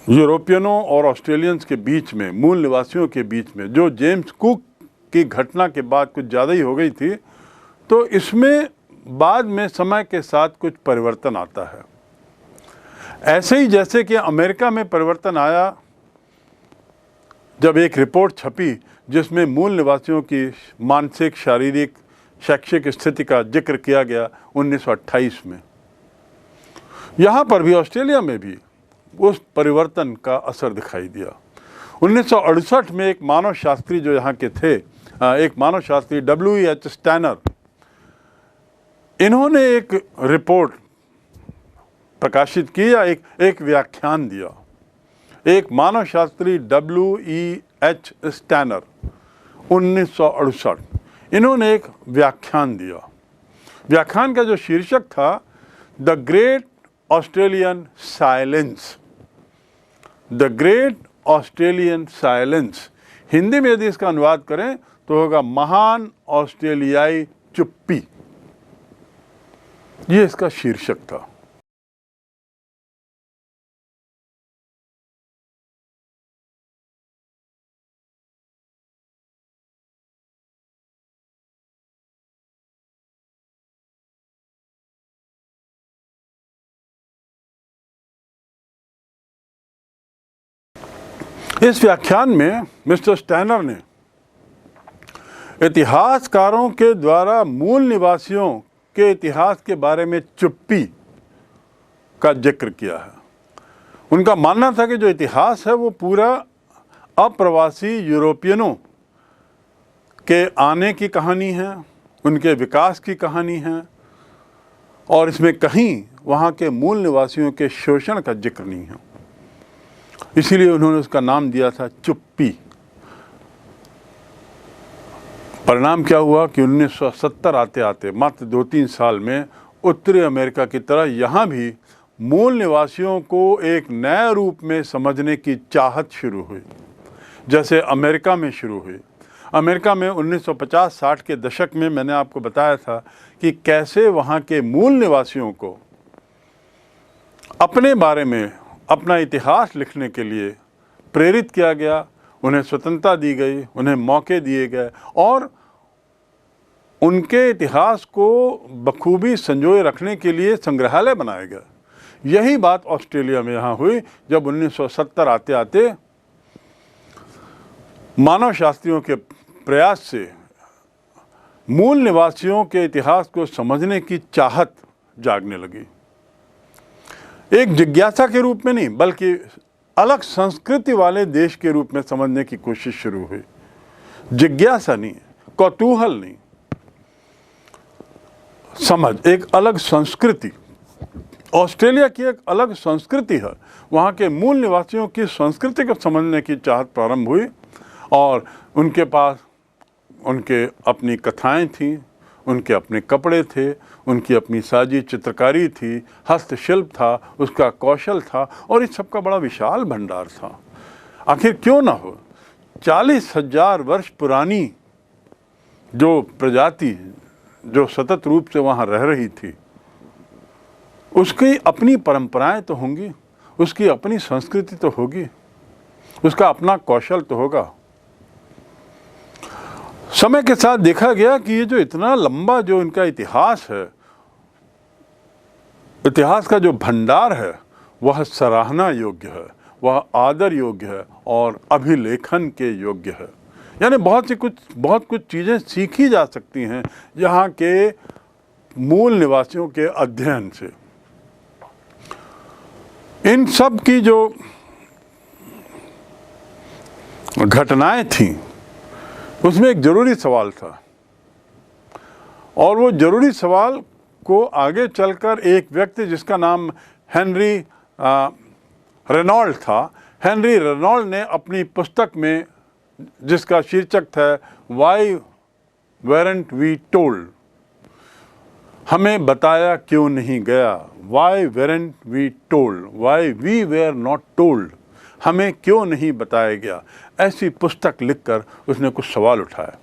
यूरोपियनों और ऑस्ट्रेलियंस के बीच में, मूल निवासियों के बीच में, जो जेम्स कुक की घटना के बाद कुछ ज़्यादा ही हो गई थी, तो इसमें बाद में समय के साथ कुछ परिवर्तन आता है। ऐसे ही जैसे कि अमेरिका में परिवर्तन आया जब एक रिपोर्ट छपी जिसमें मूल निवासियों की मानसिक, शारीरिक, शैक्षिक स्थिति का जिक्र किया गया 1928 में। यहाँ पर भी, ऑस्ट्रेलिया में भी उस परिवर्तन का असर दिखाई दिया। 1968 में एक मानव शास्त्री जो यहाँ के थे, एक मानव शास्त्री W.H. स्टैनर, इन्होंने एक रिपोर्ट प्रकाशित की या एक व्याख्यान दिया। एक मानव शास्त्री W.E.H. स्टैनर 1968, इन्होंने एक व्याख्यान दिया। व्याख्यान का जो शीर्षक था the great Australian silence, the great Australian silence. Hindi में यदि इसका अनुवाद करें तो होगा महान ऑस्ट्रेलियाई चुप्पी, ये इसका शीर्षक था। इस व्याख्यान में मिस्टर स्टैनर ने इतिहासकारों के द्वारा मूल निवासियों के इतिहास के बारे में चुप्पी का जिक्र किया है। उनका मानना था कि जो इतिहास है वो पूरा अप्रवासी यूरोपियनों के आने की कहानी है, उनके विकास की कहानी है, और इसमें कहीं वहाँ के मूल निवासियों के शोषण का जिक्र नहीं है। इसीलिए उन्होंने उसका नाम दिया था चुप्पी। परिणाम क्या हुआ कि 1970 आते आते मात्र 2-3 साल में उत्तरी अमेरिका की तरह यहाँ भी मूल निवासियों को एक नए रूप में समझने की चाहत शुरू हुई, जैसे अमेरिका में शुरू हुई। अमेरिका में 1950-60 के दशक में मैंने आपको बताया था कि कैसे वहाँ के मूल निवासियों को अपने बारे में, अपना इतिहास लिखने के लिए प्रेरित किया गया, उन्हें स्वतंत्रता दी गई, उन्हें मौके दिए गए और उनके इतिहास को बखूबी संजोए रखने के लिए संग्रहालय बनाए गए। यही बात ऑस्ट्रेलिया में यहाँ हुई जब 1970 आते आते मानव शास्त्रियों के प्रयास से मूल निवासियों के इतिहास को समझने की चाहत जागने लगी। एक जिज्ञासा के रूप में नहीं, बल्कि अलग संस्कृति वाले देश के रूप में समझने की कोशिश शुरू हुई। जिज्ञासा नहीं, कौतूहल नहीं, समझ, एक अलग संस्कृति। ऑस्ट्रेलिया की एक अलग संस्कृति है, वहाँ के मूल निवासियों की संस्कृति को समझने की चाहत प्रारंभ हुई और उनके पास उनके अपनी कथाएं थीं, उनके अपने कपड़े थे, उनकी अपनी साजी चित्रकारी थी, हस्तशिल्प था, उसका कौशल था और इस सब का बड़ा विशाल भंडार था। आखिर क्यों ना हो, 40,000 वर्ष पुरानी जो प्रजाति जो सतत रूप से वहाँ रह रही थी, उसकी अपनी परंपराएं तो होंगी, उसकी अपनी संस्कृति तो होगी, उसका अपना कौशल तो होगा। समय के साथ देखा गया कि ये जो इतना लंबा जो इनका इतिहास है, इतिहास का जो भंडार है, वह सराहना योग्य है, वह आदर योग्य है और अभिलेखन के योग्य है। यानी बहुत कुछ चीज़ें सीखी जा सकती हैं यहाँ के मूल निवासियों के अध्ययन से। इन सब की जो घटनाएं थीं, उसमें एक ज़रूरी सवाल था और वो ज़रूरी सवाल को आगे चलकर एक व्यक्ति जिसका नाम हेनरी रेनॉल्ड था, हेनरी रेनॉल्ड ने अपनी पुस्तक में, जिसका शीर्षक था वाई वेरंट वी टोल्ड, हमें बताया क्यों नहीं गया, why weren't we told, why we were not told, हमें क्यों नहीं बताया गया, ऐसी पुस्तक लिखकर उसने कुछ सवाल उठाया।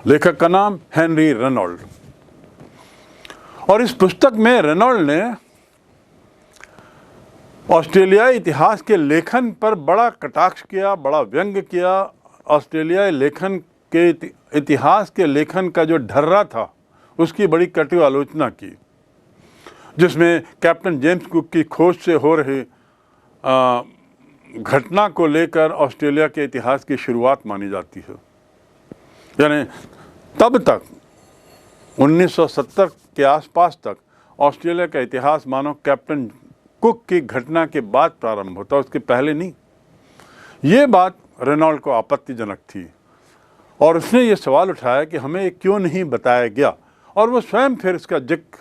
लेखक का नाम हेनरी रेनॉल्ड। और इस पुस्तक में रेनॉल्ड ने ऑस्ट्रेलियाई इतिहास के लेखन पर बड़ा कटाक्ष किया, बड़ा व्यंग किया। ऑस्ट्रेलियाई लेखन के इतिहास के लेखन का जो ढर्रा था उसकी बड़ी कटु आलोचना की, जिसमें कैप्टन जेम्स कुक की खोज से हो रही घटना को लेकर ऑस्ट्रेलिया के इतिहास की शुरुआत मानी जाती है। यानी तब तक 1970 के आसपास तक ऑस्ट्रेलिया का इतिहास मानो कैप्टन कुक की घटना के बाद प्रारंभ होता, उसके पहले नहीं। ये बात रेनॉल्ड को आपत्तिजनक थी और उसने ये सवाल उठाया कि हमें क्यों नहीं बताया गया, और वो स्वयं फिर इसका जिक्र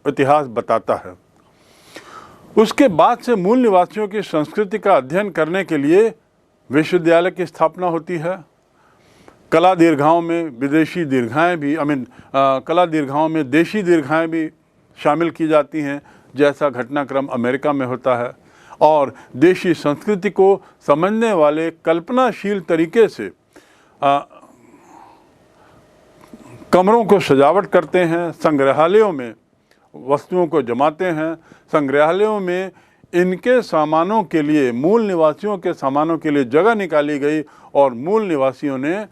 इतिहास बताता है। उसके बाद से मूल निवासियों की संस्कृति का अध्ययन करने के लिए विश्वविद्यालय की स्थापना होती है। कला दीर्घाओं में विदेशी दीर्घाएं भी कला दीर्घाओं में देशी दीर्घाएं भी शामिल की जाती हैं, जैसा घटनाक्रम अमेरिका में होता है। और देशी संस्कृति को समझने वाले कल्पनाशील तरीके से कमरों को सजावट करते हैं, संग्रहालयों में वस्तुओं को जमाते हैं। संग्रहालयों में इनके सामानों के लिए, मूल निवासियों के सामानों के लिए जगह निकाली गई और मूल निवासियों ने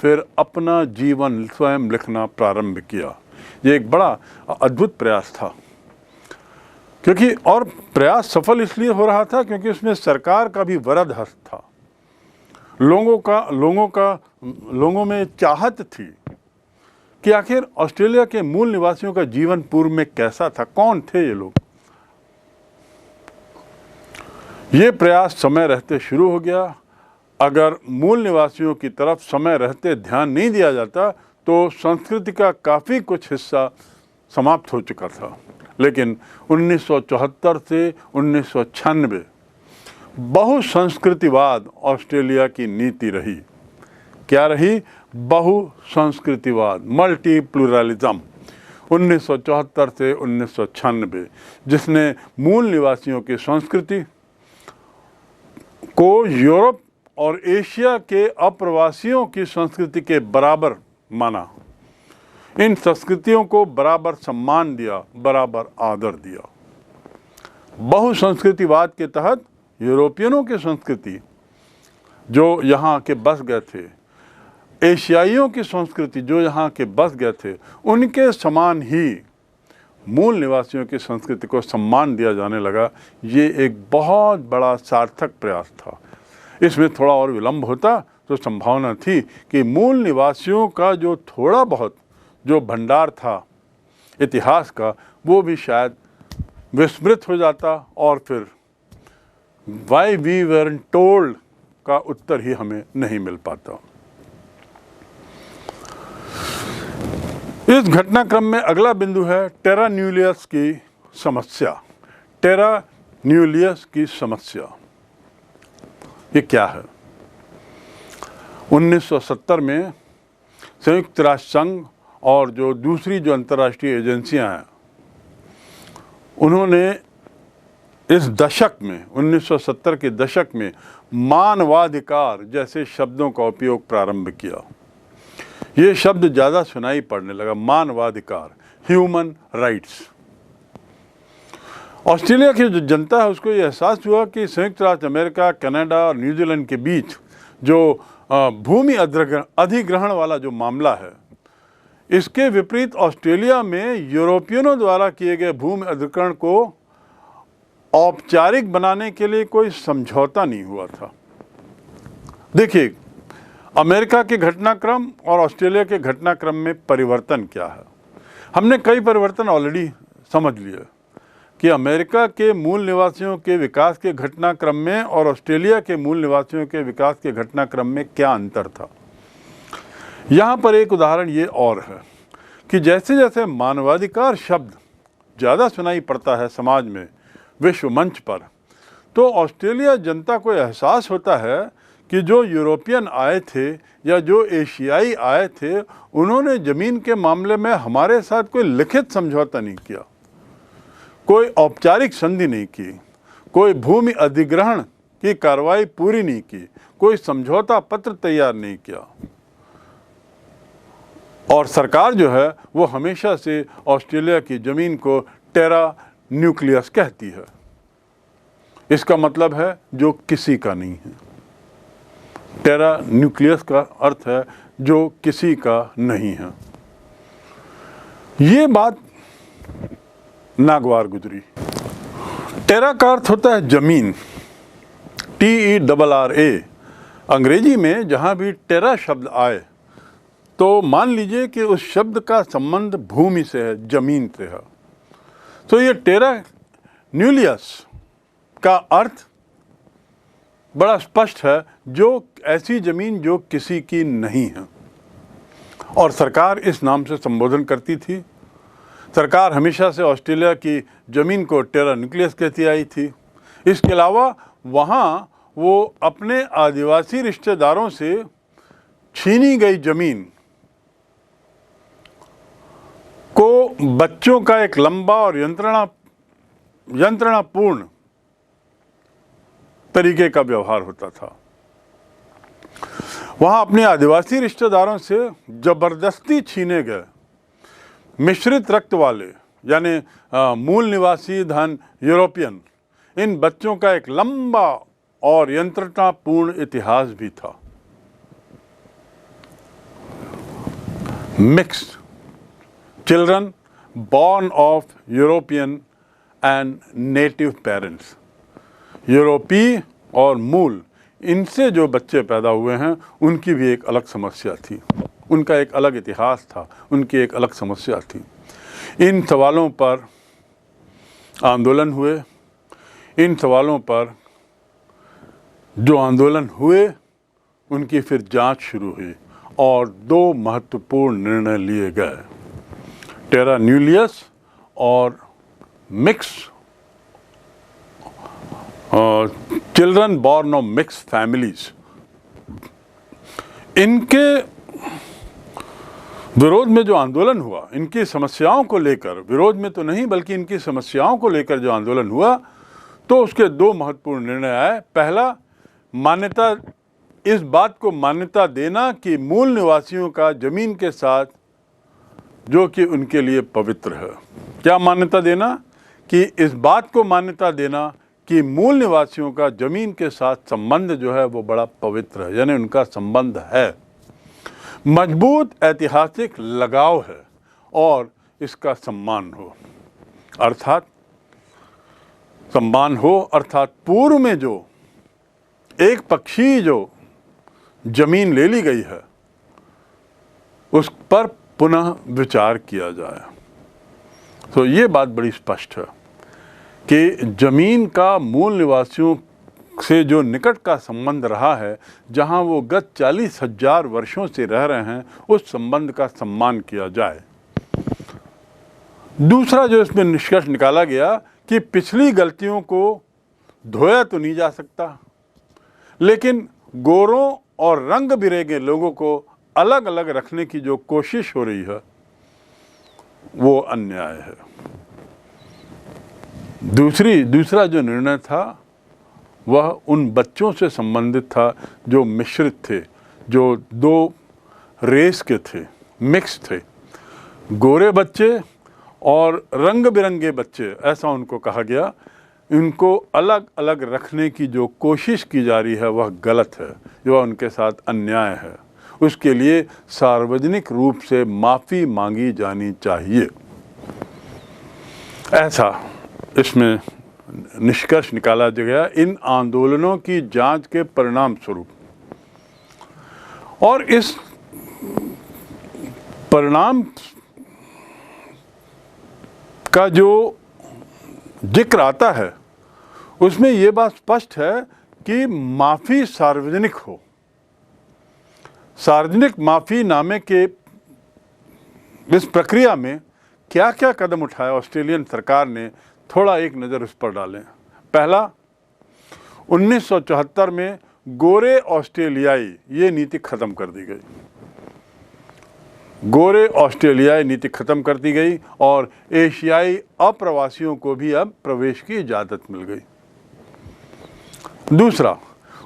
फिर अपना जीवन स्वयं लिखना प्रारंभ किया। ये एक बड़ा अद्भुत प्रयास था, क्योंकि और प्रयास सफल इसलिए हो रहा था क्योंकि उसमें सरकार का भी वरद हस्त था। लोगों में चाहत थी कि आखिर ऑस्ट्रेलिया के मूल निवासियों का जीवन पूर्व में कैसा था, कौन थे ये लोग। ये प्रयास समय रहते शुरू हो गया। अगर मूल निवासियों की तरफ समय रहते ध्यान नहीं दिया जाता तो संस्कृति का काफ़ी कुछ हिस्सा समाप्त हो चुका था। लेकिन 1974 से 1996 बहुसंस्कृतिवाद ऑस्ट्रेलिया की नीति रही। क्या रही? बहुसंस्कृतिवाद, मल्टी प्लूरलिज्म। 1974 से 1996, जिसने मूल निवासियों की संस्कृति को यूरोप और एशिया के अप्रवासियों की संस्कृति के बराबर माना। इन संस्कृतियों को बराबर सम्मान दिया, बराबर आदर दिया। बहुसंस्कृतिवाद के तहत यूरोपियनों की संस्कृति जो यहाँ के बस गए थे, एशियाइयों की संस्कृति जो यहाँ के बस गए थे, उनके समान ही मूल निवासियों की संस्कृति को सम्मान दिया जाने लगा। ये एक बहुत बड़ा सार्थक प्रयास था। इसमें थोड़ा और विलंब होता तो संभावना थी कि मूल निवासियों का जो थोड़ा बहुत जो भंडार था इतिहास का, वो भी शायद विस्मृत हो जाता और फिर वाई वी वेरंट टोल्ड का उत्तर ही हमें नहीं मिल पाता। इस घटनाक्रम में अगला बिंदु है टेरा न्यूलियस की समस्या। टेरा न्यूलियस की समस्या ये क्या है? 1970 में संयुक्त राष्ट्र संघ और जो दूसरी जो अंतर्राष्ट्रीय एजेंसियां हैं, उन्होंने इस दशक में 1970 के दशक में मानवाधिकार जैसे शब्दों का उपयोग प्रारंभ किया। ये शब्द ज़्यादा सुनाई पड़ने लगा, मानवाधिकार, ह्यूमन राइट्स। ऑस्ट्रेलिया की जो जनता है उसको ये एहसास हुआ कि संयुक्त राज्य अमेरिका, कनाडा और न्यूजीलैंड के बीच जो भूमि अधिग्रहण वाला जो मामला है, इसके विपरीत ऑस्ट्रेलिया में यूरोपियनों द्वारा किए गए भूमि अधिग्रहण को औपचारिक बनाने के लिए कोई समझौता नहीं हुआ था। देखिए, अमेरिका के घटनाक्रम और ऑस्ट्रेलिया के घटनाक्रम में परिवर्तन क्या है। हमने कई परिवर्तन ऑलरेडी समझ लिए कि अमेरिका के मूल निवासियों के विकास के घटनाक्रम में और ऑस्ट्रेलिया के मूल निवासियों के विकास के घटनाक्रम में क्या अंतर था। यहाँ पर एक उदाहरण ये और है कि जैसे जैसे मानवाधिकार शब्द ज़्यादा सुनाई पड़ता है समाज में, विश्व मंच पर, तो ऑस्ट्रेलिया जनता को एहसास होता है कि जो यूरोपियन आए थे या जो एशियाई आए थे, उन्होंने ज़मीन के मामले में हमारे साथ कोई लिखित समझौता नहीं किया, कोई औपचारिक संधि नहीं की, कोई भूमि अधिग्रहण की कार्रवाई पूरी नहीं की, कोई समझौता पत्र तैयार नहीं किया। और सरकार जो है वो हमेशा से ऑस्ट्रेलिया की ज़मीन को टेरा न्यूक्लियस कहती है। इसका मतलब है जो किसी का नहीं है। टेरा न्यूक्लियस का अर्थ है जो किसी का नहीं है। ये बात नागवार गुजरी। टेरा का अर्थ होता है जमीन, TERRA। अंग्रेजी में जहाँ भी टेरा शब्द आए तो मान लीजिए कि उस शब्द का संबंध भूमि से है, जमीन से है। तो ये टेरा न्यूक्लियस का अर्थ बड़ा स्पष्ट है, जो ऐसी जमीन जो किसी की नहीं है। और सरकार इस नाम से संबोधन करती थी। सरकार हमेशा से ऑस्ट्रेलिया की ज़मीन को टेरा न्यूक्लियस कहती आई थी। इसके अलावा वहाँ वो अपने आदिवासी रिश्तेदारों से छीनी गई ज़मीन को बच्चों का एक लंबा और यंत्रणापूर्ण तरीके का व्यवहार होता था। वहाँ अपने आदिवासी रिश्तेदारों से जबरदस्ती छीने गए मिश्रित रक्त वाले, यानी मूल निवासी धन यूरोपियन, इन बच्चों का एक लंबा और यंत्रणापूर्ण इतिहास भी था। Mixed children born of European and native parents, यूरोपीय और मूल, इनसे जो बच्चे पैदा हुए हैं उनकी भी एक अलग समस्या थी, उनका एक अलग इतिहास था, उनकी एक अलग समस्या थी। इन सवालों पर आंदोलन हुए। इन सवालों पर जो आंदोलन हुए उनकी फिर जांच शुरू हुई और 2 महत्वपूर्ण निर्णय लिए गए, टेरा न्यूक्लियस और mix children born of mix families. इनके विरोध में जो आंदोलन हुआ, इनकी समस्याओं को लेकर, विरोध में तो नहीं बल्कि इनकी समस्याओं को लेकर जो आंदोलन हुआ, तो उसके 2 महत्वपूर्ण निर्णय आए। पहला, मान्यता, इस बात को मान्यता देना कि मूल निवासियों का जमीन के साथ जो कि उनके लिए पवित्र है। क्या मान्यता देना? कि इस बात को मान्यता देना कि मूल निवासियों का जमीन के साथ संबंध जो है वो बड़ा पवित्र है, यानी उनका संबंध है, मजबूत ऐतिहासिक लगाव है और इसका सम्मान हो। अर्थात सम्मान हो अर्थात पूर्व में जो एक पक्षी जो जमीन ले ली गई है उस पर पुनः विचार किया जाए। तो ये बात बड़ी स्पष्ट है कि जमीन का मूल निवासियों से जो निकट का संबंध रहा है, जहां वो गत 40,000 वर्षों से रह रहे हैं, उस संबंध का सम्मान किया जाए। दूसरा जो इसमें निष्कर्ष निकाला गया कि पिछली गलतियों को धोया तो नहीं जा सकता, लेकिन गोरों और रंग बिरंगे लोगों को अलग अलग रखने की जो कोशिश हो रही है वो अन्याय है। दूसरा जो निर्णय था वह उन बच्चों से संबंधित था जो मिश्रित थे, जो 2 रेस के थे, मिक्स थे, गोरे बच्चे और रंग बिरंगे बच्चे, ऐसा उनको कहा गया। इनको अलग अलग रखने की जो कोशिश की जा रही है वह गलत है, वह उनके साथ अन्याय है। उसके लिए सार्वजनिक रूप से माफ़ी मांगी जानी चाहिए, ऐसा इसमें निष्कर्ष निकाला गया इन आंदोलनों की जांच के परिणाम स्वरूप। और इस परिणाम का जो जिक्र आता है उसमें ये बात स्पष्ट है कि माफ़ी सार्वजनिक हो। सार्वजनिक माफ़ी नामे के इस प्रक्रिया में क्या क्या कदम उठाया ऑस्ट्रेलियन सरकार ने, थोड़ा एक नज़र उस पर डालें। पहला, 1974 में गोरे ऑस्ट्रेलियाई ये नीति ख़त्म कर दी गई। गोरे ऑस्ट्रेलियाई नीति ख़त्म कर दी गई और एशियाई अप्रवासियों को भी अब प्रवेश की इजाज़त मिल गई। दूसरा,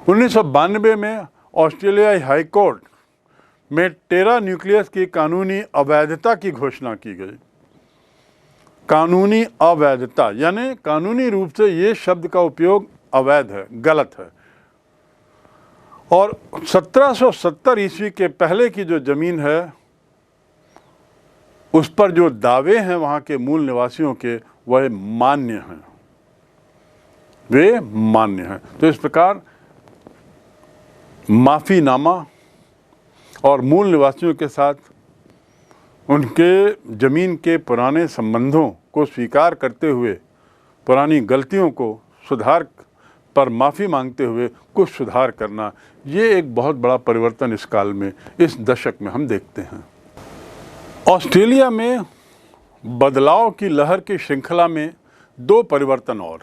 1992 में ऑस्ट्रेलियाई हाई कोर्ट में टेरा न्यूक्लियस की कानूनी अवैधता की घोषणा की गई। कानूनी अवैधता यानी कानूनी रूप से ये शब्द का उपयोग अवैध है, गलत है। और 1770 ईस्वी के पहले की जो ज़मीन है उस पर जो दावे हैं वहाँ के मूल निवासियों के, वह मान्य हैं, वे मान्य हैं। तो इस प्रकार माफ़ीनामा और मूल निवासियों के साथ उनके ज़मीन के पुराने संबंधों को स्वीकार करते हुए, पुरानी गलतियों को सुधार पर माफ़ी मांगते हुए कुछ सुधार करना, ये एक बहुत बड़ा परिवर्तन इस काल में, इस दशक में हम देखते हैं। ऑस्ट्रेलिया में बदलाव की लहर की श्रृंखला में दो परिवर्तन और,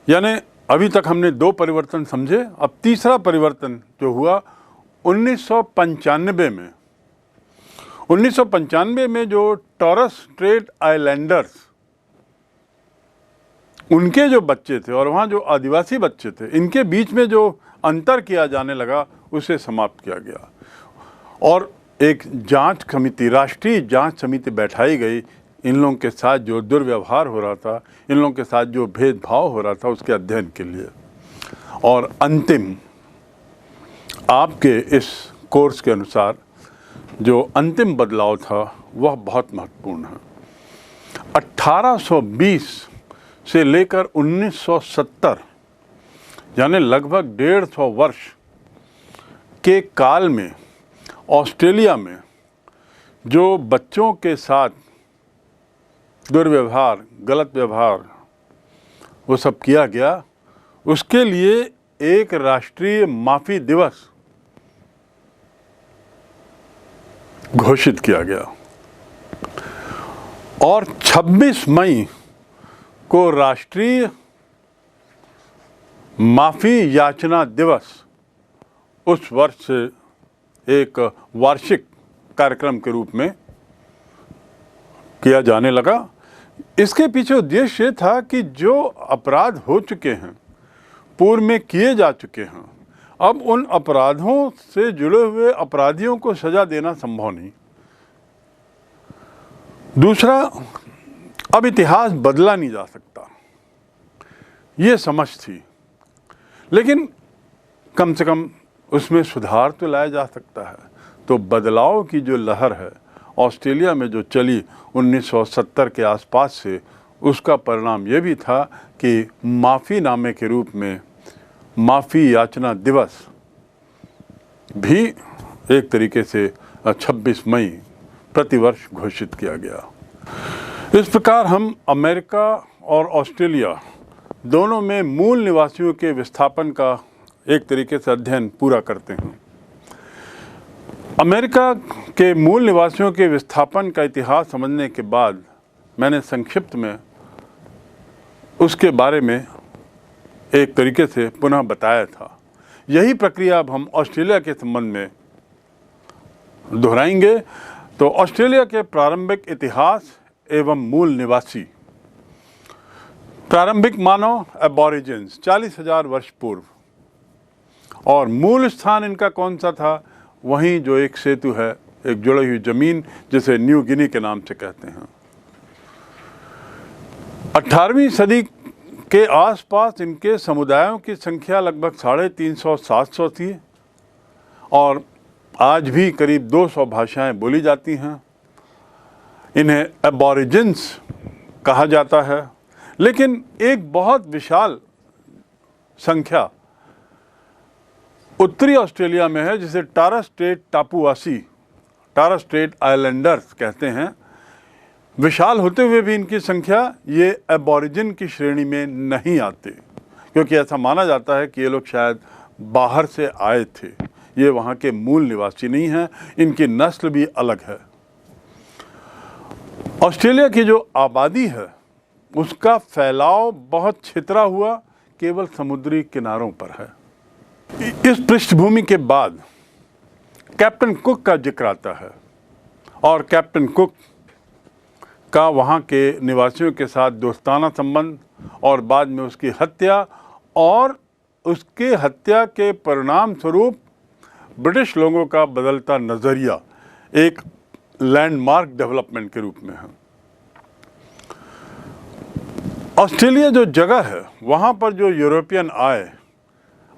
यानी अभी तक हमने दो परिवर्तन समझे, अब तीसरा परिवर्तन जो हुआ 1995 में। 1995 में जो टॉरस स्ट्रेट आइलैंडर्स, उनके जो बच्चे थे और वहाँ जो आदिवासी बच्चे थे, इनके बीच में जो अंतर किया जाने लगा उसे समाप्त किया गया और एक जांच समिति, राष्ट्रीय जांच समिति बैठाई गई। इन लोगों के साथ जो दुर्व्यवहार हो रहा था, इन लोगों के साथ जो भेदभाव हो रहा था, उसके अध्ययन के लिए। और अंतिम, आपके इस कोर्स के अनुसार जो अंतिम बदलाव था वह बहुत महत्वपूर्ण है। 1820 से लेकर 1970, यानी लगभग 150 वर्ष के काल में ऑस्ट्रेलिया में जो बच्चों के साथ दुर्व्यवहार, गलत व्यवहार, वो सब किया गया, उसके लिए एक राष्ट्रीय माफ़ी दिवस घोषित किया गया और 26 मई को राष्ट्रीय माफ़ी याचना दिवस उस वर्ष से एक वार्षिक कार्यक्रम के रूप में किया जाने लगा। इसके पीछे उद्देश्य था कि जो अपराध हो चुके हैं, पूर्व में किए जा चुके हैं, अब उन अपराधों से जुड़े हुए अपराधियों को सजा देना संभव नहीं। दूसरा, अब इतिहास बदला नहीं जा सकता, ये समझ थी, लेकिन कम से कम उसमें सुधार तो लाया जा सकता है। तो बदलाव की जो लहर है ऑस्ट्रेलिया में जो चली 1970 के आसपास से, उसका परिणाम ये भी था कि माफ़ीनामे के रूप में माफ़ी याचना दिवस भी एक तरीके से 26 मई प्रतिवर्ष घोषित किया गया। इस प्रकार हम अमेरिका और ऑस्ट्रेलिया दोनों में मूल निवासियों के विस्थापन का एक तरीके से अध्ययन पूरा करते हैं। अमेरिका के मूल निवासियों के विस्थापन का इतिहास समझने के बाद मैंने संक्षिप्त में उसके बारे में एक तरीके से पुनः बताया था। यही प्रक्रिया अब हम ऑस्ट्रेलिया के संबंध में दोहराएंगे। तो ऑस्ट्रेलिया के प्रारंभिक इतिहास एवं मूल निवासी। प्रारंभिक मानव एबॉरिजिन्स 40,000 वर्ष पूर्व, और मूल स्थान इनका कौन सा था? वहीं जो एक सेतु है, एक जुड़ी हुई जमीन जिसे न्यू गिनी के नाम से कहते हैं। 18वीं सदी के आसपास इनके समुदायों की संख्या लगभग 350-700 थी और आज भी करीब 200 भाषाएं बोली जाती हैं। इन्हें एबॉरिजिन्स कहा जाता है, लेकिन एक बहुत विशाल संख्या उत्तरी ऑस्ट्रेलिया में है जिसे टॉरस स्ट्रेट टापूवासी, टॉरस स्ट्रेट आइलैंडर्स कहते हैं। विशाल होते हुए भी इनकी संख्या ये एबॉरिजिन की श्रेणी में नहीं आते, क्योंकि ऐसा माना जाता है कि ये लोग शायद बाहर से आए थे, ये वहाँ के मूल निवासी नहीं हैं, इनकी नस्ल भी अलग है। ऑस्ट्रेलिया की जो आबादी है उसका फैलाव बहुत छितरा हुआ केवल समुद्री किनारों पर है। इस पृष्ठभूमि के बाद कैप्टन कुक का जिक्र आता है और कैप्टन कुक का वहाँ के निवासियों के साथ दोस्ताना संबंध और बाद में उसकी हत्या, और उसके हत्या के परिणाम स्वरूप ब्रिटिश लोगों का बदलता नज़रिया एक लैंडमार्क डेवलपमेंट के रूप में है। ऑस्ट्रेलिया जो जगह है वहाँ पर जो यूरोपियन आए,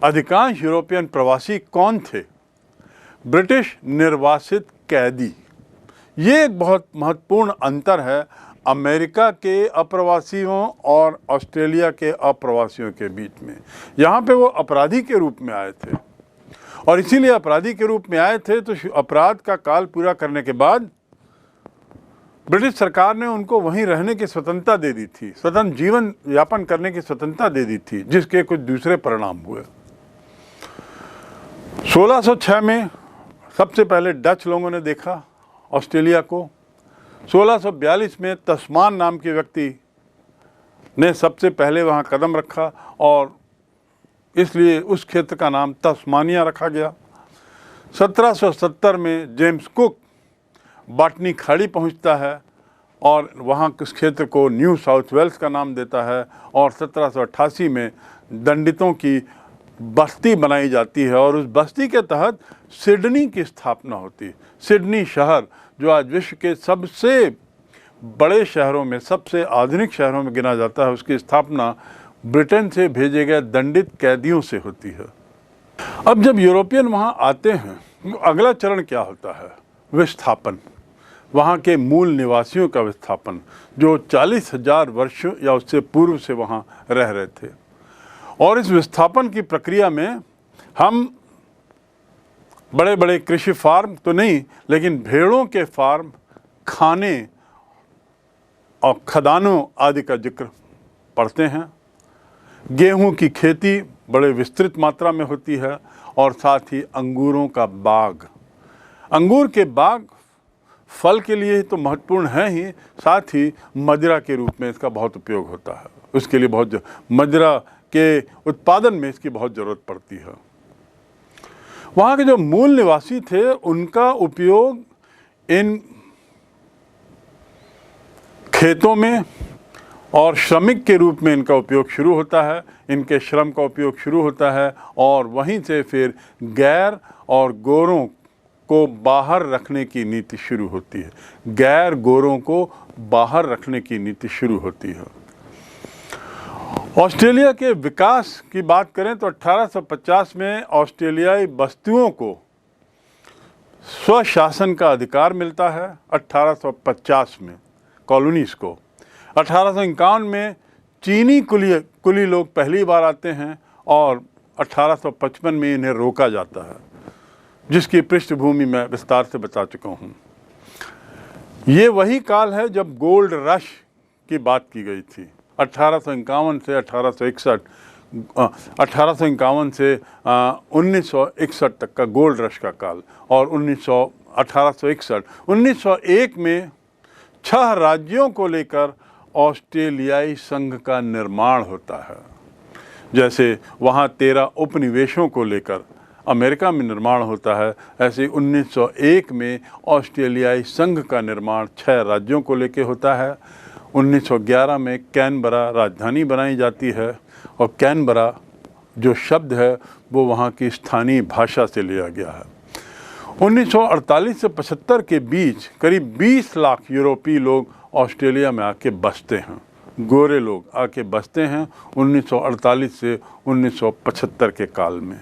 अधिकांश यूरोपियन प्रवासी कौन थे? ब्रिटिश निर्वासित कैदी। ये एक बहुत महत्वपूर्ण अंतर है अमेरिका के अप्रवासियों और ऑस्ट्रेलिया के अप्रवासियों के बीच में। यहाँ पे वो अपराधी के रूप में आए थे, और इसीलिए अपराधी के रूप में आए थे तो अपराध का काल पूरा करने के बाद ब्रिटिश सरकार ने उनको वहीं रहने की स्वतंत्रता दे दी थी, स्वतंत्र जीवन यापन करने की स्वतंत्रता दे दी थी, जिसके कुछ दूसरे परिणाम हुए। 1606 में सबसे पहले डच लोगों ने देखा ऑस्ट्रेलिया को। 1642 में तस्मान नाम के व्यक्ति ने सबसे पहले वहाँ कदम रखा और इसलिए उस क्षेत्र का नाम तस्मानिया रखा गया। 1770 में जेम्स कुक बॉटनी खाड़ी पहुंचता है और वहाँ किस क्षेत्र को न्यू साउथ वेल्स का नाम देता है, और 1788 में दंडितों की बस्ती बनाई जाती है और उस बस्ती के तहत सिडनी की स्थापना होती है। सिडनी शहर जो आज विश्व के सबसे बड़े शहरों में, सबसे आधुनिक शहरों में गिना जाता है, उसकी स्थापना ब्रिटेन से भेजे गए दंडित कैदियों से होती है। अब जब यूरोपियन वहाँ आते हैं, अगला चरण क्या होता है? विस्थापन। वहाँ के मूल निवासियों का विस्थापन, जो 40,000 वर्षों या उससे पूर्व से वहाँ रह रहे थे। और इस विस्थापन की प्रक्रिया में हम बड़े बड़े कृषि फार्म तो नहीं, लेकिन भेड़ों के फार्म, खाने और खदानों आदि का जिक्र पढ़ते हैं। गेहूं की खेती बड़े विस्तृत मात्रा में होती है, और साथ ही अंगूरों का बाग। अंगूर के बाग फल के लिए तो महत्वपूर्ण है ही, साथ ही मदिरा के रूप में इसका बहुत उपयोग होता है। उसके लिए बहुत मदिरा के उत्पादन में इसकी बहुत ज़रूरत पड़ती है। वहाँ के जो मूल निवासी थे उनका उपयोग इन खेतों में और श्रमिक के रूप में इनका उपयोग शुरू होता है, इनके श्रम का उपयोग शुरू होता है, और वहीं से फिर गैर और गोरों को बाहर रखने की नीति शुरू होती है। गैर गोरों को बाहर रखने की नीति शुरू होती है। ऑस्ट्रेलिया के विकास की बात करें तो 1850 में ऑस्ट्रेलियाई बस्तियों को स्वशासन का अधिकार मिलता है। 1850 में कॉलोनीज को। 1851 में चीनी कुली लोग पहली बार आते हैं और 1855 में इन्हें रोका जाता है, जिसकी पृष्ठभूमि मैं विस्तार से बता चुका हूँ। ये वही काल है जब गोल्ड रश की बात की गई थी। 1851 से 1861 से 1961 तक का गोल्ड रश का काल, और 1901 में 6 राज्यों को लेकर ऑस्ट्रेलियाई संघ का निर्माण होता है। जैसे वहाँ 13 उपनिवेशों को लेकर अमेरिका में निर्माण होता है, ऐसे 1901 में ऑस्ट्रेलियाई संघ का निर्माण 6 राज्यों को लेकर होता है। 1911 में कैनबरा राजधानी बनाई जाती है, और कैनबरा जो शब्द है वो वहाँ की स्थानीय भाषा से लिया गया है। 1948 से 75 के बीच करीब 20 लाख यूरोपीय लोग ऑस्ट्रेलिया में आके बसते हैं, गोरे लोग आके बसते हैं 1948 से 1975 के काल में।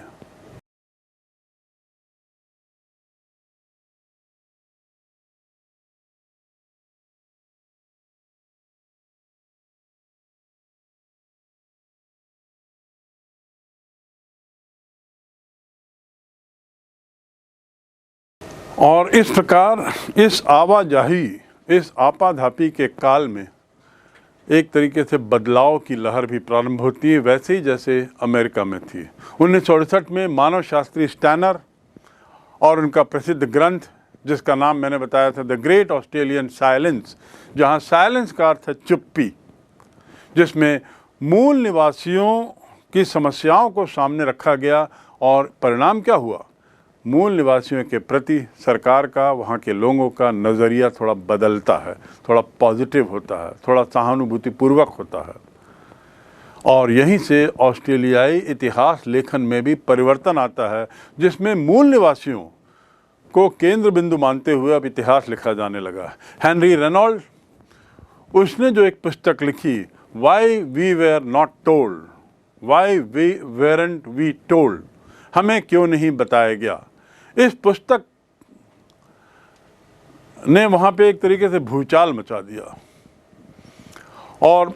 और इस प्रकार इस आवाजाही, इस आपाधापी के काल में एक तरीके से बदलाव की लहर भी प्रारंभ होती है, वैसे ही जैसे अमेरिका में थी। 1968 में मानव शास्त्री स्टैनर और उनका प्रसिद्ध ग्रंथ, जिसका नाम मैंने बताया था, द ग्रेट ऑस्ट्रेलियन साइलेंस, जहाँ साइलेंस का अर्थ है चुप्पी, जिसमें मूल निवासियों की समस्याओं को सामने रखा गया। और परिणाम क्या हुआ? मूल निवासियों के प्रति सरकार का, वहाँ के लोगों का नज़रिया थोड़ा बदलता है, थोड़ा पॉजिटिव होता है, थोड़ा सहानुभूतिपूर्वक होता है। और यहीं से ऑस्ट्रेलियाई इतिहास लेखन में भी परिवर्तन आता है, जिसमें मूल निवासियों को केंद्र बिंदु मानते हुए अब इतिहास लिखा जाने लगा है। हेनरी रेनॉल्ड, उसने जो एक पुस्तक लिखी why we were not told, why we weren't we told, हमें क्यों नहीं बताया गया। इस पुस्तक ने वहाँ पे एक तरीके से भूचाल मचा दिया और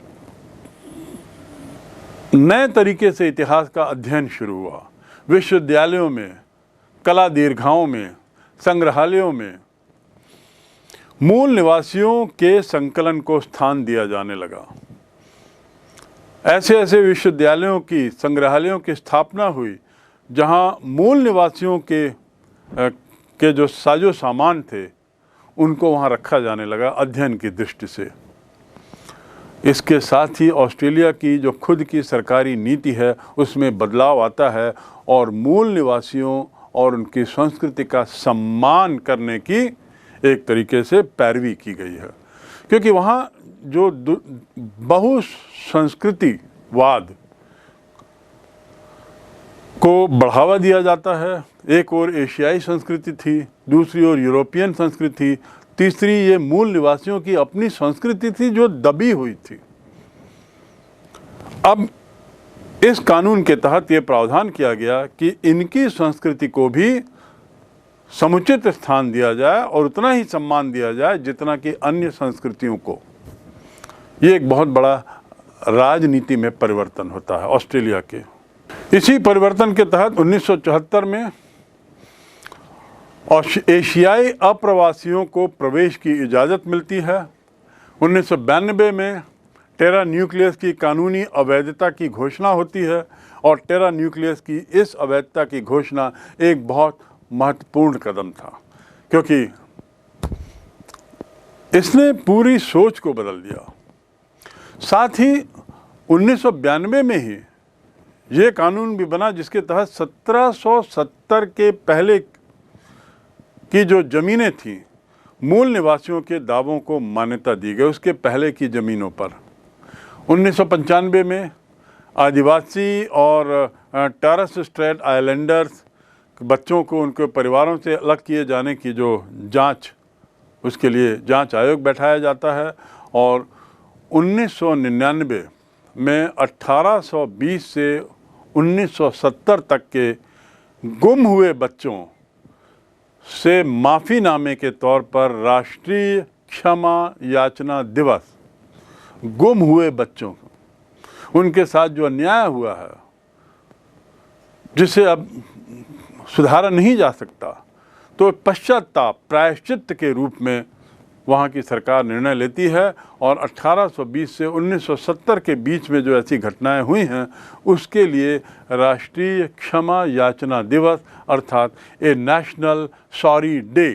नए तरीके से इतिहास का अध्ययन शुरू हुआ। विश्वविद्यालयों में, कला दीर्घाओं में, संग्रहालयों में मूल निवासियों के संकलन को स्थान दिया जाने लगा। ऐसे ऐसे विश्वविद्यालयों की, संग्रहालयों की स्थापना हुई जहां मूल निवासियों के जो साजो सामान थे उनको वहां रखा जाने लगा अध्ययन की दृष्टि से। इसके साथ ही ऑस्ट्रेलिया की जो खुद की सरकारी नीति है उसमें बदलाव आता है और मूल निवासियों और उनकी संस्कृति का सम्मान करने की एक तरीके से पैरवी की गई है, क्योंकि वहाँ जो बहुसंस्कृतिवाद को बढ़ावा दिया जाता है। एक और एशियाई संस्कृति थी, दूसरी ओर यूरोपियन संस्कृति थी, तीसरी ये मूल निवासियों की अपनी संस्कृति थी जो दबी हुई थी। अब इस कानून के तहत ये प्रावधान किया गया कि इनकी संस्कृति को भी समुचित स्थान दिया जाए और उतना ही सम्मान दिया जाए जितना कि अन्य संस्कृतियों को। ये एक बहुत बड़ा राजनीति में परिवर्तन होता है ऑस्ट्रेलिया के। इसी परिवर्तन के तहत 1974 में एशियाई अप्रवासियों को प्रवेश की इजाज़त मिलती है। 1992 में टेरा न्यूक्लियस की कानूनी अवैधता की घोषणा होती है और टेरा न्यूक्लियस की इस अवैधता की घोषणा एक बहुत महत्वपूर्ण कदम था, क्योंकि इसने पूरी सोच को बदल दिया। साथ ही 1992 में ही ये कानून भी बना जिसके तहत 1770 के पहले की जो ज़मीनें थीं मूल निवासियों के दावों को मान्यता दी गई उसके पहले की ज़मीनों पर। 1995 में आदिवासी और टॉरस स्ट्रेट आइलैंडर्स बच्चों को उनके परिवारों से अलग किए जाने की जो जांच, उसके लिए जांच आयोग बैठाया जाता है और 1999 में 1820 से 1970 तक के गुम हुए बच्चों से माफ़ीनामे के तौर पर राष्ट्रीय क्षमा याचना दिवस, गुम हुए बच्चों उनके साथ जो अन्याय हुआ है जिसे अब सुधारा नहीं जा सकता, तो पश्चाताप प्रायश्चित के रूप में वहाँ की सरकार निर्णय लेती है और 1820 से 1970 के बीच में जो ऐसी घटनाएं हुई हैं उसके लिए राष्ट्रीय क्षमा याचना दिवस अर्थात ए नेशनल सॉरी डे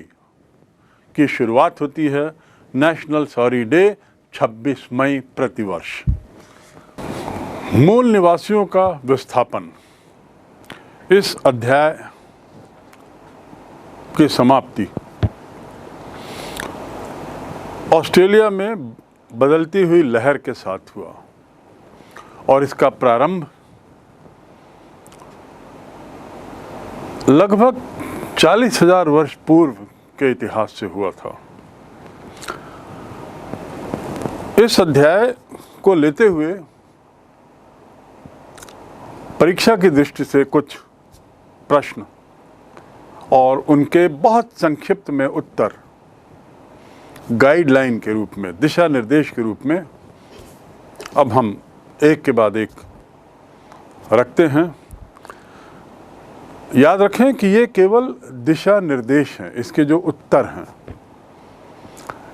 की शुरुआत होती है। नेशनल सॉरी डे 26 मई प्रतिवर्ष। मूल निवासियों का विस्थापन, इस अध्याय की समाप्ति ऑस्ट्रेलिया में बदलती हुई लहर के साथ हुआ और इसका प्रारंभ लगभग 40,000 वर्ष पूर्व के इतिहास से हुआ था। इस अध्याय को लेते हुए परीक्षा की दृष्टि से कुछ प्रश्न और उनके बहुत संक्षिप्त में उत्तर गाइडलाइन के रूप में, दिशा निर्देश के रूप में अब हम एक के बाद एक रखते हैं। याद रखें कि ये केवल दिशा निर्देश हैं, इसके जो उत्तर हैं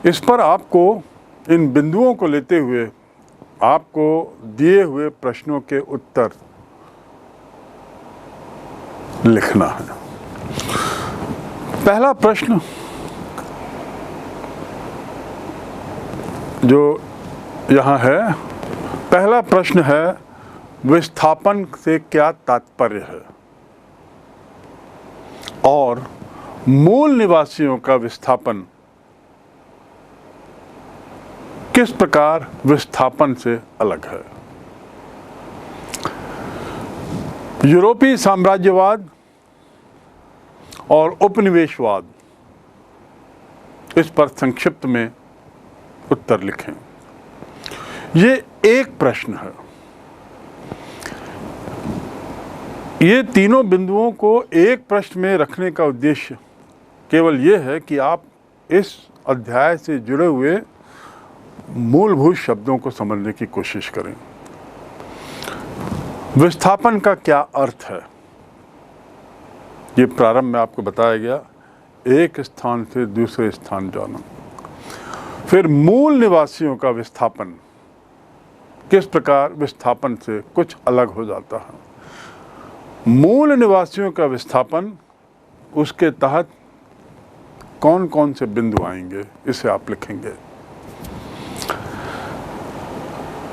इस पर आपको इन बिंदुओं को लेते हुए आपको दिए हुए प्रश्नों के उत्तर लिखना है। पहला प्रश्न जो यहाँ है, पहला प्रश्न है विस्थापन से क्या तात्पर्य है और मूल निवासियों का विस्थापन किस प्रकार विस्थापन से अलग है। यूरोपीय साम्राज्यवाद और उपनिवेशवाद, इस पर संक्षिप्त में उत्तर लिखें। ये एक प्रश्न है। ये तीनों बिंदुओं को एक प्रश्न में रखने का उद्देश्य केवल ये है कि आप इस अध्याय से जुड़े हुए मूलभूत शब्दों को समझने की कोशिश करें। विस्थापन का क्या अर्थ है, ये प्रारंभ में आपको बताया गया, एक स्थान से दूसरे स्थान जाना। फिर मूल निवासियों का विस्थापन, किस प्रकार विस्थापन से कुछ अलग हो जाता है। मूल निवासियों का विस्थापन, उसके तहत कौन कौन से बिंदु आएंगे, इसे आप लिखेंगे।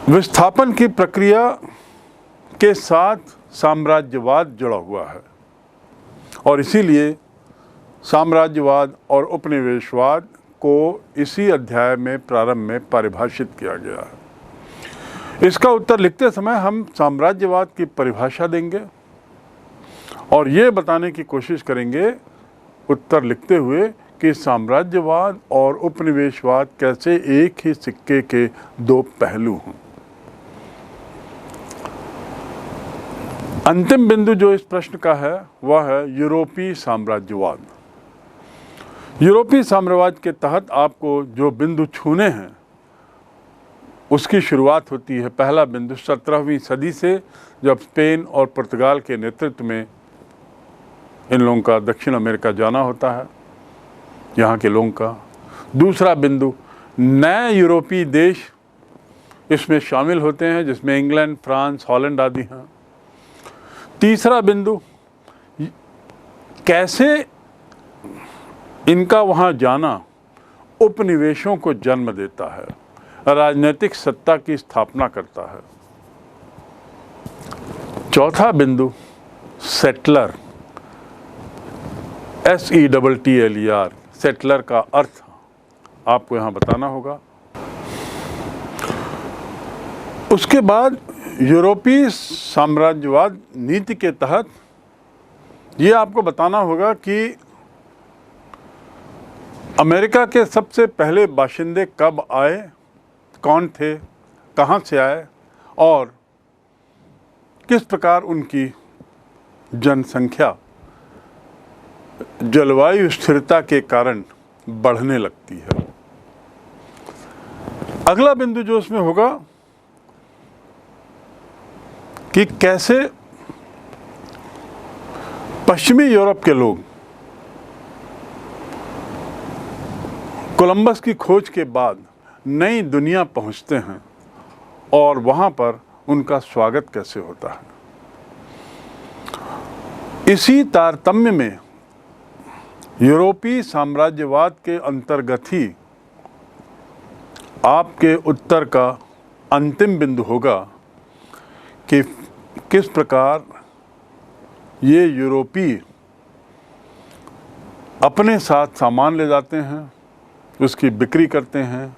विस्थापन की प्रक्रिया के साथ साम्राज्यवाद जुड़ा हुआ है और इसीलिए साम्राज्यवाद और उपनिवेशवाद को इसी अध्याय में प्रारंभ में परिभाषित किया गया है। इसका उत्तर लिखते समय हम साम्राज्यवाद की परिभाषा देंगे और ये बताने की कोशिश करेंगे उत्तर लिखते हुए कि साम्राज्यवाद और उपनिवेशवाद कैसे एक ही सिक्के के दो पहलू हैं। अंतिम बिंदु जो इस प्रश्न का है वह है यूरोपीय साम्राज्यवाद। यूरोपीय साम्राज्यवाद के तहत आपको जो बिंदु छूने हैं उसकी शुरुआत होती है। पहला बिंदु 17वीं सदी से, जब स्पेन और पुर्तगाल के नेतृत्व में इन लोगों का दक्षिण अमेरिका जाना होता है, यहाँ के लोगों का। दूसरा बिंदु, नए यूरोपीय देश इसमें शामिल होते हैं, जिसमें इंग्लैंड, फ्रांस, हॉलैंड आदि हैं। तीसरा बिंदु, कैसे इनका वहाँ जाना उपनिवेशों को जन्म देता है, राजनीतिक सत्ता की स्थापना करता है। चौथा बिंदु, सेटलर, SETTLER, सेटलर का अर्थ आपको यहाँ बताना होगा। उसके बाद यूरोपीय साम्राज्यवाद नीति के तहत ये आपको बताना होगा कि अमेरिका के सबसे पहले बाशिंदे कब आए, कौन थे, कहाँ से आए और किस प्रकार उनकी जनसंख्या जलवायु स्थिरता के कारण बढ़ने लगती है। अगला बिंदु जो उसमें होगा कि कैसे पश्चिमी यूरोप के लोग कोलंबस की खोज के बाद नई दुनिया पहुंचते हैं और वहां पर उनका स्वागत कैसे होता है। इसी तारतम्य में यूरोपीय साम्राज्यवाद के अंतर्गत ही आपके उत्तर का अंतिम बिंदु होगा कि किस प्रकार ये यूरोपीय अपने साथ सामान ले जाते हैं, उसकी बिक्री करते हैं,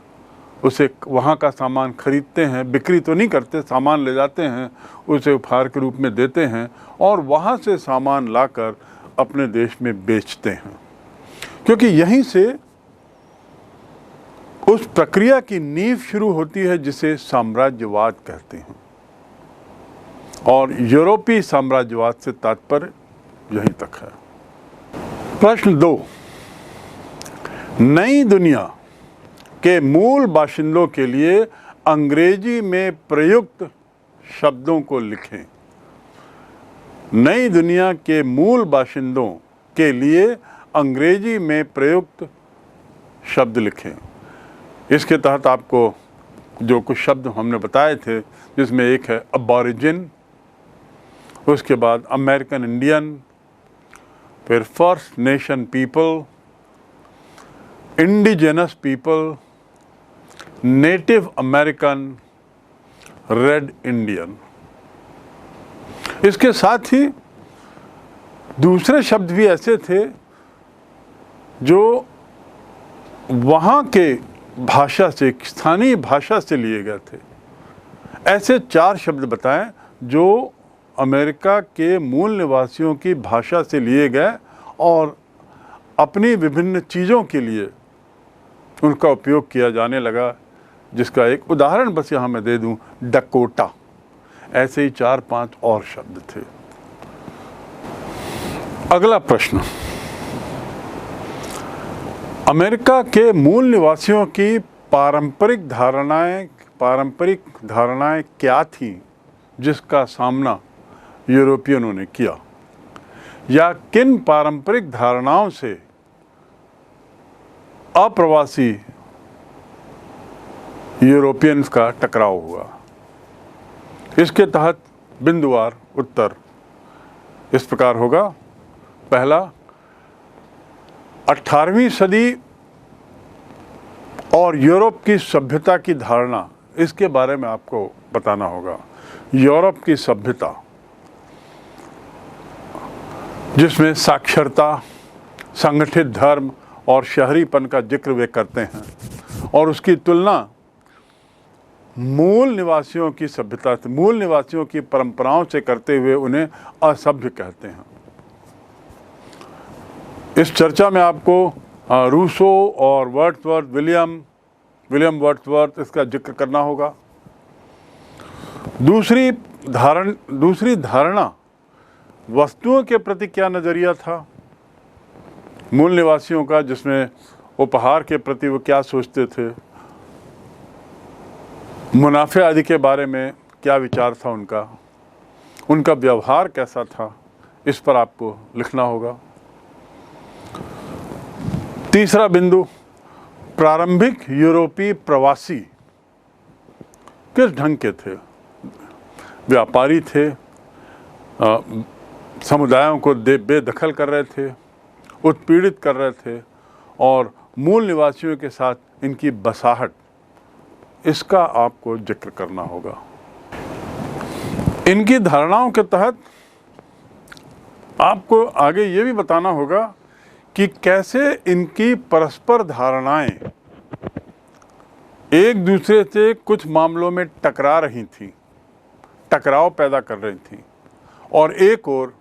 उसे वहाँ का सामान खरीदते हैं, बिक्री तो नहीं करते, सामान ले जाते हैं, उसे उपहार के रूप में देते हैं और वहाँ से सामान लाकर अपने देश में बेचते हैं, क्योंकि यहीं से उस प्रक्रिया की नींव शुरू होती है जिसे साम्राज्यवाद कहते हैं। और यूरोपीय साम्राज्यवाद से तात्पर्य यहीं तक है। प्रश्न 2, नई दुनिया के मूल बाशिंदों के लिए अंग्रेजी में प्रयुक्त शब्दों को लिखें। नई दुनिया के मूल बाशिंदों के लिए अंग्रेजी में प्रयुक्त शब्द लिखें। इसके तहत आपको जो कुछ शब्द हमने बताए थे, जिसमें एक है अबॉरिजिन, उसके बाद अमेरिकन इंडियन, फिर first nation people, indigenous people, native American, red Indian. इसके साथ ही दूसरे शब्द भी ऐसे थे जो वहाँ के भाषा से, स्थानीय भाषा से लिए गए थे। ऐसे 4 शब्द बताएं जो अमेरिका के मूल निवासियों की भाषा से लिए गए और अपनी विभिन्न चीज़ों के लिए उनका उपयोग किया जाने लगा, जिसका एक उदाहरण बस यहाँ मैं दे दूँ, डकोटा। ऐसे ही 4-5 और शब्द थे। अगला प्रश्न, अमेरिका के मूल निवासियों की पारंपरिक धारणाएं क्या थीं जिसका सामना यूरोपियनों ने किया, या किन पारंपरिक धारणाओं से अप्रवासी यूरोपियंस का टकराव हुआ। इसके तहत बिंदुवार उत्तर इस प्रकार होगा। पहला, 18वीं सदी और यूरोप की सभ्यता की धारणा, इसके बारे में आपको बताना होगा। यूरोप की सभ्यता जिसमें साक्षरता, संगठित धर्म और शहरीपन का जिक्र वे करते हैं, और उसकी तुलना मूल निवासियों की सभ्यता से, मूल निवासियों की परंपराओं से करते हुए उन्हें असभ्य कहते हैं। इस चर्चा में आपको रूसो और वर्ड्सवर्थ, विलियम वर्ड्सवर्थ, इसका जिक्र करना होगा। दूसरी धारणा वस्तुओं के प्रति क्या नज़रिया था मूल निवासियों का, जिसमें उपहार के प्रति वो क्या सोचते थे, मुनाफे आदि के बारे में क्या विचार था उनका व्यवहार कैसा था, इस पर आपको लिखना होगा। तीसरा बिंदु, प्रारंभिक यूरोपीय प्रवासी किस ढंग के थे, व्यापारी थे, समुदायों को बेदखल कर रहे थे, उत्पीड़ित कर रहे थे, और मूल निवासियों के साथ इनकी बसाहट, इसका आपको जिक्र करना होगा। इनकी धारणाओं के तहत आपको आगे ये भी बताना होगा कि कैसे इनकी परस्पर धारणाएं एक दूसरे से कुछ मामलों में टकरा रही थी, टकराव पैदा कर रही थी, और एक और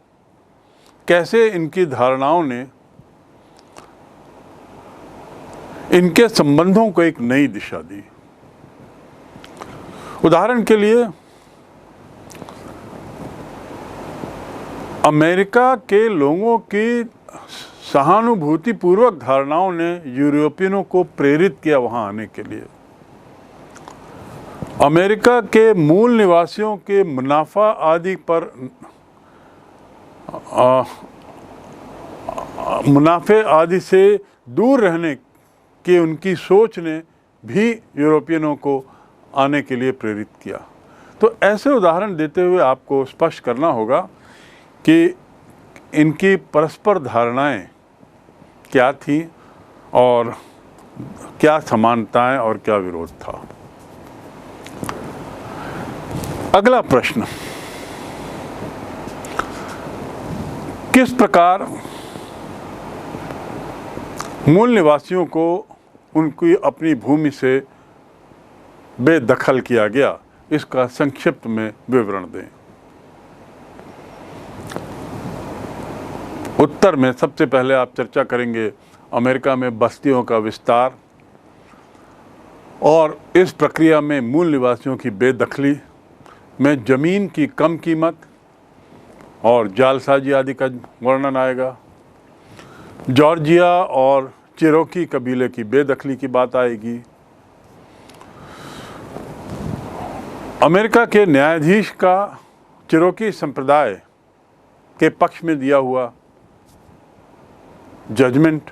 कैसे इनकी धारणाओं ने इनके संबंधों को एक नई दिशा दी। उदाहरण के लिए, अमेरिका के लोगों की सहानुभूतिपूर्वक धारणाओं ने यूरोपियनों को प्रेरित किया वहां आने के लिए। अमेरिका के मूल निवासियों के मुनाफा आदि पर मुनाफे आदि से दूर रहने की उनकी सोच ने भी यूरोपियनों को आने के लिए प्रेरित किया। तो ऐसे उदाहरण देते हुए आपको स्पष्ट करना होगा कि इनकी परस्पर धारणाएं क्या थी और क्या समानताएं और क्या विरोध था। अगला प्रश्न, किस प्रकार मूल निवासियों को उनकी अपनी भूमि से बेदखल किया गया, इसका संक्षिप्त में विवरण दें। उत्तर में सबसे पहले आप चर्चा करेंगे अमेरिका में बस्तियों का विस्तार और इस प्रक्रिया में मूल निवासियों की बेदखली में ज़मीन की कम कीमत और जालसाजी आदि का वर्णन आएगा। जॉर्जिया और चिरोकी कबीले की बेदखली की बात आएगी। अमेरिका के न्यायाधीश का चिरोकी संप्रदाय के पक्ष में दिया हुआ जजमेंट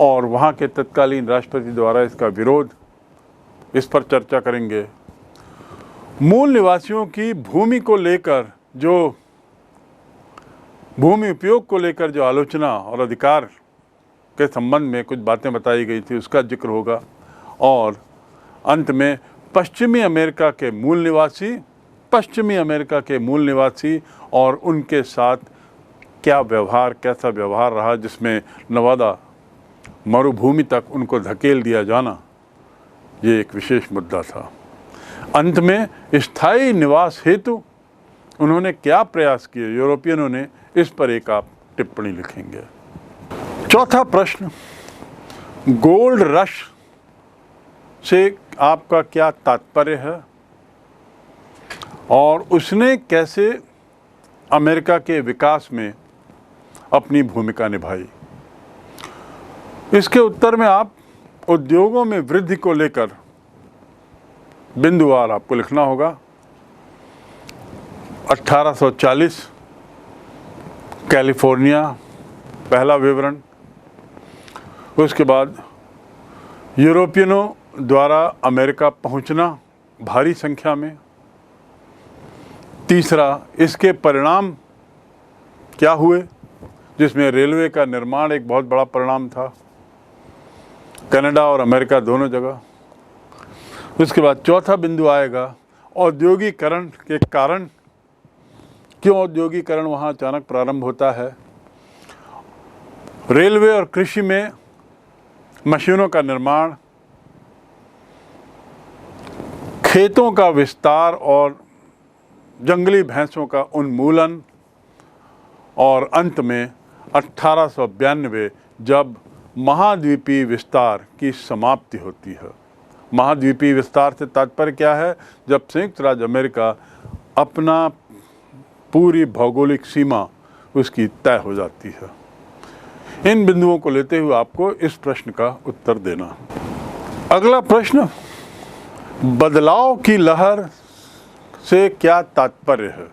और वहाँ के तत्कालीन राष्ट्रपति द्वारा इसका विरोध, इस पर चर्चा करेंगे। मूल निवासियों की भूमि को लेकर जो भूमि उपयोग को लेकर जो आलोचना और अधिकार के संबंध में कुछ बातें बताई गई थी, उसका जिक्र होगा। और अंत में पश्चिमी अमेरिका के मूल निवासी और उनके साथ कैसा व्यवहार रहा, जिसमें नवादा मरुभूमि तक उनको धकेल दिया जाना, ये एक विशेष मुद्दा था। अंत में स्थायी निवास हेतु उन्होंने क्या प्रयास किए यूरोपियनों ने, इस पर एक आप टिप्पणी लिखेंगे। चौथा प्रश्न, गोल्ड रश से आपका क्या तात्पर्य है और उसने कैसे अमेरिका के विकास में अपनी भूमिका निभाई। इसके उत्तर में आप उद्योगों में वृद्धि को लेकर बिंदुवार आपको लिखना होगा। 1840 कैलिफोर्निया, पहला विवरण। उसके बाद यूरोपियनों द्वारा अमेरिका पहुंचना भारी संख्या में। तीसरा, इसके परिणाम क्या हुए, जिसमें रेलवे का निर्माण एक बहुत बड़ा परिणाम था, कनाडा और अमेरिका दोनों जगह। उसके बाद चौथा बिंदु आएगा औद्योगिकरण के कारण, क्यों औद्योगिकरण वहाँ अचानक प्रारंभ होता है। रेलवे और कृषि में मशीनों का निर्माण, खेतों का विस्तार और जंगली भैंसों का उन्मूलन, और अंत में 1892 जब महाद्वीपीय विस्तार की समाप्ति होती है। महाद्वीपीय विस्तार से तात्पर्य क्या है, जब संयुक्त राज्य अमेरिका अपना पूरी भौगोलिक सीमा उसकी तय हो जाती है। इन बिंदुओं को लेते हुए आपको इस प्रश्न का उत्तर देना। अगला प्रश्न, बदलाव की लहर से क्या तात्पर्य है।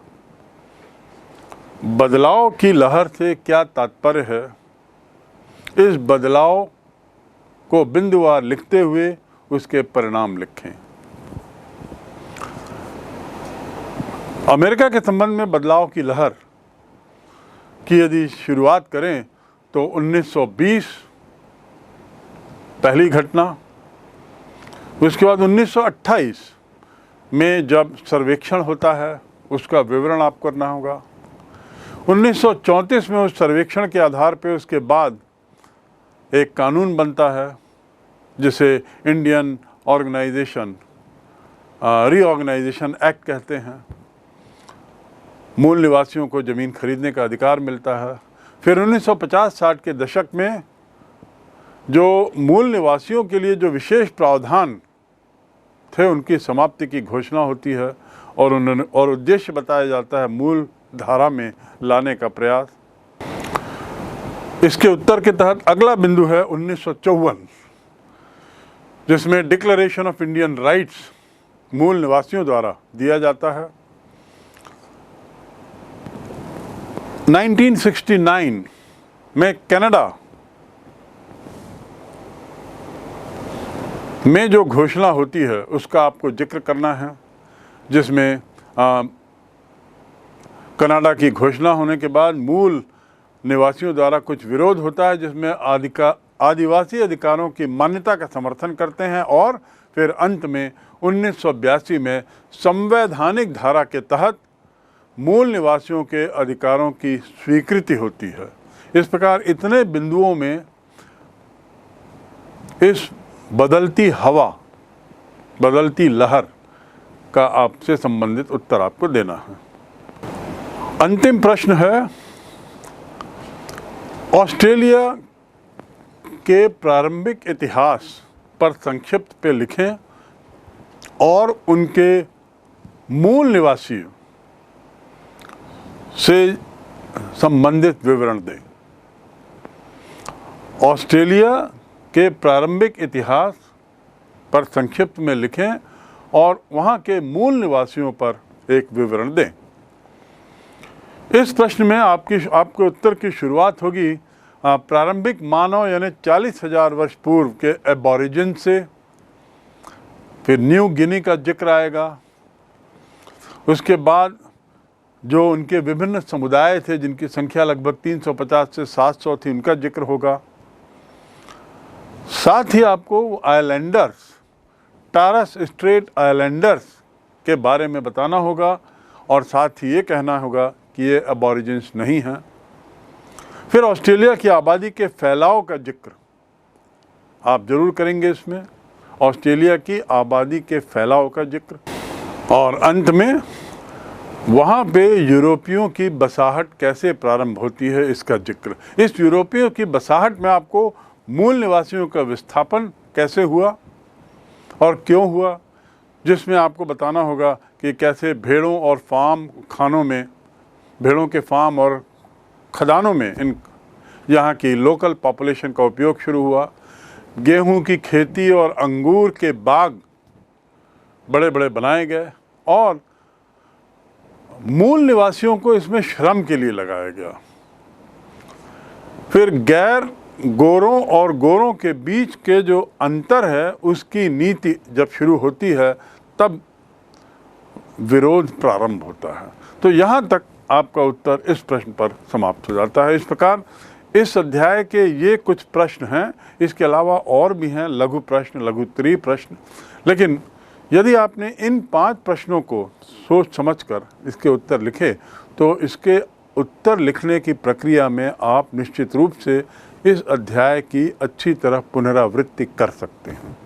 बदलाव की लहर से क्या तात्पर्य है, इस बदलाव को बिंदुवार लिखते हुए उसके परिणाम लिखें। अमेरिका के संबंध में बदलाव की लहर की यदि शुरुआत करें तो 1920 पहली घटना। उसके बाद 1928 में जब सर्वेक्षण होता है उसका विवरण आपको करना होगा। 1934 में उस सर्वेक्षण के आधार पर उसके बाद एक कानून बनता है जिसे इंडियन रीऑर्गेनाइजेशन एक्ट कहते हैं। मूल निवासियों को ज़मीन खरीदने का अधिकार मिलता है। फिर 1950-60 के दशक में जो मूल निवासियों के लिए जो विशेष प्रावधान थे उनकी समाप्ति की घोषणा होती है और उद्देश्य बताया जाता है मूल धारा में लाने का प्रयास। इसके उत्तर के तहत अगला बिंदु है 1954, जिसमें डिक्लेरेशन ऑफ इंडियन राइट्स मूल निवासियों द्वारा दिया जाता है। 1969 में कनाडा में जो घोषणा होती है उसका आपको जिक्र करना है, जिसमें कनाडा की घोषणा होने के बाद मूल निवासियों द्वारा कुछ विरोध होता है, जिसमें आदिवासी अधिकारों की मान्यता का समर्थन करते हैं, और फिर अंत में 1982 में संवैधानिक धारा के तहत मूल निवासियों के अधिकारों की स्वीकृति होती है। इस प्रकार इतने बिंदुओं में इस बदलती हवा, बदलती लहर का आपसे संबंधित उत्तर आपको देना है। अंतिम प्रश्न है, ऑस्ट्रेलिया के प्रारंभिक इतिहास पर संक्षिप्त पे लिखें और उनके मूल निवासियों से संबंधित विवरण दें। ऑस्ट्रेलिया के प्रारंभिक इतिहास पर संक्षिप्त में लिखें और वहाँ के मूल निवासियों पर एक विवरण दें। इस प्रश्न में आपके उत्तर की शुरुआत होगी प्रारंभिक मानव यानी 40,000 वर्ष पूर्व के एबॉरिजिन से। फिर न्यू गिनी का जिक्र आएगा। उसके बाद जो उनके विभिन्न समुदाय थे जिनकी संख्या लगभग 350 से 700 थी, उनका जिक्र होगा। साथ ही आपको आइलैंडर्स, टॉरस स्ट्रेट आइलैंडर्स के बारे में बताना होगा और साथ ही ये कहना होगा कि ये एबॉरिजिन्स नहीं हैं। फिर ऑस्ट्रेलिया की आबादी के फैलाव का जिक्र आप जरूर करेंगे इसमें, ऑस्ट्रेलिया की आबादी के फैलाव का जिक्र, और अंत में वहाँ पे यूरोपियों की बसाहट कैसे प्रारंभ होती है इसका जिक्र। इस यूरोपियों की बसाहट में आपको मूल निवासियों का विस्थापन कैसे हुआ और क्यों हुआ, जिसमें आपको बताना होगा कि कैसे भेड़ों और फार्म खानों में, भेड़ों के फार्म और खदानों में इन यहाँ की लोकल पॉपुलेशन का उपयोग शुरू हुआ। गेहूं की खेती और अंगूर के बाग बड़े बड़े बनाए गए और मूल निवासियों को इसमें श्रम के लिए लगाया गया। फिर गैर गोरों और गोरों के बीच के जो अंतर है उसकी नीति जब शुरू होती है तब विरोध प्रारंभ होता है। तो यहाँ तक आपका उत्तर इस प्रश्न पर समाप्त हो जाता है। इस प्रकार इस अध्याय के ये कुछ प्रश्न हैं, इसके अलावा और भी हैं लघु प्रश्न, लघु उत्तरीय प्रश्न। लेकिन यदि आपने इन 5 प्रश्नों को सोच समझकर इसके उत्तर लिखे तो इसके उत्तर लिखने की प्रक्रिया में आप निश्चित रूप से इस अध्याय की अच्छी तरह पुनरावृत्ति कर सकते हैं।